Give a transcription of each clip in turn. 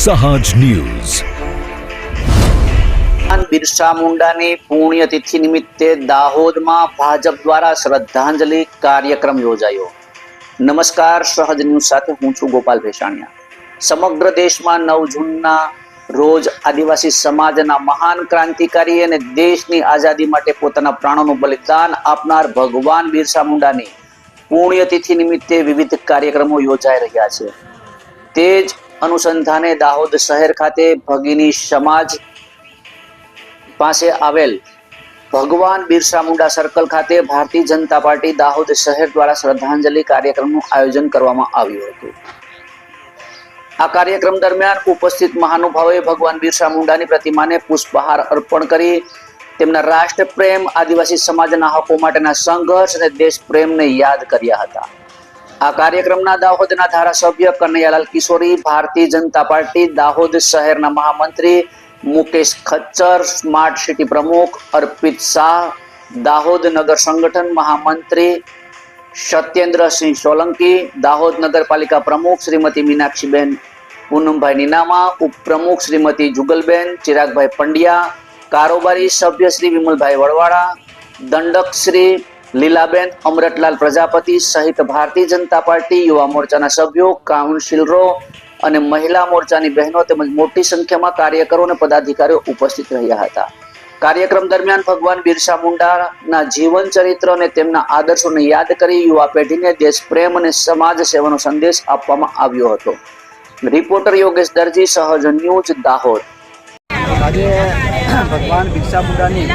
સહાજ news. Birsa મુંડાની પુણ્યતિથિ નિમિત્તે દાહોદમાં ભાજપ દ્વારા શ્રદ્ધાંજલિ કાર્યક્રમ યોજાયો। નમસ્કાર, સહજ ન્યૂઝ સાથે હું છું ગોપાલ ભેસાણિયા। સમગ્ર દેશમાં 9 જૂનના રોજ આદિવાસી સમાજના મહાન ક્રાંતિકારી અને દેશની આઝાદી માટે પોતાના પ્રાણોનું બલિદાન આપનાર ભગવાન બિરસા મુંડાની પુણ્યતિથિ નિમિત્તે વિવિધ કાર્યક્રમો યોજાઈ રહ્યા છે। તે જ અનુસંધાને દાહોદ શહેર ખાતે ભગીની સમાજ પાસે આવેલ ભગવાન બિરસા મુંડા સર્કલ ખાતે ભારતીય જનતા પાર્ટી દાહોદ શહેર દ્વારા શ્રદ્ધાંજલિ કાર્યક્રમનું આયોજન કરવામાં આવ્યું હતું। આ કાર્યક્રમ દરમિયાન ઉપસ્થિત મહાનુભાવોએ ભગવાન બિરસા મુંડાની પ્રતિમાને પુષ્પહાર અર્પણ કરી તેમના રાષ્ટ્ર પ્રેમ, આદિવાસી સમાજના હકો માટેના સંઘર્ષ અને દેશ પ્રેમને યાદ કર્યા હતા। આ કાર્યક્રમના દાહોદના ધારાસભ્ય કનૈયાલાલ કિશોરી, ભારતીય જનતા પાર્ટી દાહોદ શહેરના મહામંત્રી મુકેશ ખચ્ચર, સ્માર્ટ સિટી પ્રમુખ અર્પિત શાહ, દાહોદ નગર સંગઠન મહામંત્રી સત્યેન્દ્રસિંહ સોલંકી, દાહોદ નગરપાલિકા પ્રમુખ શ્રીમતી મીનાક્ષીબેન પૂનમભાઈ નીનામા, ઉપપ્રમુખ શ્રીમતી જુગલબેન ચિરાગભાઈ પંડ્યા, કારોબારી સભ્ય શ્રી વિમલભાઈ વડવાળા, દંડક શ્રી લીલાબેન અમરતલાલ પ્રજાપતિ સહિત ભારતીય જનતા પાર્ટી યુવા મોરચાના સભ્યો, કાઉન્સિલરો અને મહિલા મોરચાની બહેનો તેમજ મોટી સંખ્યામાં કાર્યકરો અને પદાધિકારીઓ ઉપસ્થિત રહ્યા હતા। કાર્યક્રમ દરમિયાન ભગવાન બિરસા મુંડાના જીવન ચરિત્ર અને તેમના આદર્શોને યાદ કરી યુવા પેઢીને દેશ પ્રેમ અને સમાજ સેવાનો સંદેશ આપવામાં આવ્યો હતો। રિપોર્ટર યોગેશ દરજી, સહજ ન્યૂઝ, દાહોદ। આજે ભગવાન બિરસા મુંડાની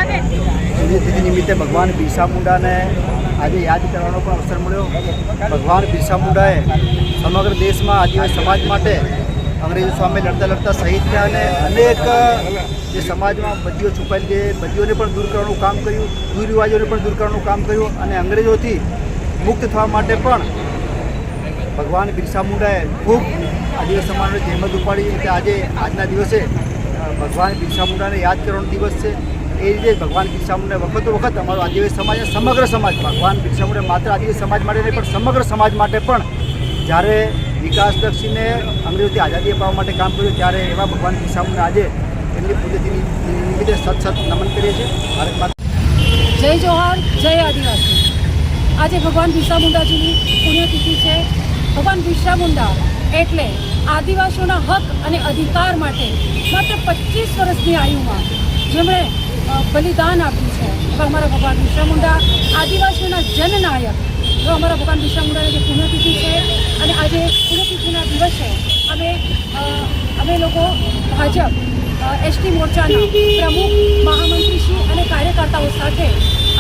પુણ્યતિથિ નિમિત્તે ભગવાન બિરસા મુંડાને આજે યાદ કરવાનો પણ અવસર મળ્યો। ભગવાન બિરસા મુંડાએ સમગ્ર દેશમાં આદિવાસી સમાજ માટે અંગ્રેજો સામે લડતા શહીદ થયા અને અનેક જે સમાજમાં બદીઓ છુપાયેલી છે બદીઓને પણ દૂર કરવાનું કામ કર્યું, કુરિવાજોને પણ દૂર કરવાનું કામ કર્યું અને અંગ્રેજોથી મુક્ત થવા માટે પણ ભગવાન બિરસા મુંડાએ ખૂબ આદિવાસી સમાજને જહેમત ઉપાડી। એટલે આજે આજના દિવસે ભગવાન બિરસા મુંડાને યાદ કરવાનો દિવસ છે। એ રીતે ભગવાન બિરસા મુંડા વખતો વખત અમારો આદિવાસી સમાજ, સમગ્ર સમાજ, ભગવાન બિરસા મુંડા માત્ર આદિવાસી સમાજ માટે નહીં પણ સમગ્ર સમાજ માટે પણ જ્યારે વિકાસલક્ષીને અંગ્રેજોથી આઝાદી અપાવવા માટે કામ કર્યું ત્યારે એવા ભગવાન બિરસા મુંડા આજે એમની પુણ્યતિથિ નિમિત્તે સત નમન કરીએ છીએ। ભારત માતા જય જોહાર, જય આદિવાસી। આજે ભગવાન બિરસા મુંડાજીની પુણ્યતિથિ છે। ભગવાન બિરસા મુંડા એટલે આદિવાસીઓના હક અને અધિકાર માટે માત્ર 25 વર્ષની આયુમાં જેમણે બલિદાન આપ્યું છે। અમારા ભગવાન બિરસા મુંડા આદિવાસીઓના જનનાયક, તો અમારા ભગવાન બિરસા મુંડાની જે પુણ્યતિથિ છે અને આજે પુણ્યતિથિના દિવસે અમે લોકો ભાજપ એસટી મોરચાના પ્રમુખ, મહામંત્રીશ્રી અને કાર્યકર્તાઓ સાથે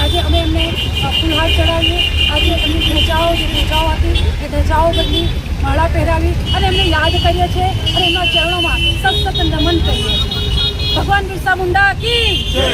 આજે અમે એમને ફૂલહાર ચડાવીએ, આજે એમની ધજાઓ આપી એ ધજાઓ બદલી, માળા પહેરાવી અને એમને યાદ કરીએ છીએ અને એમના ચરણોમાં સખત નમન કરીએ છીએ। ભગવાન બિરસા મુંડા કી જય।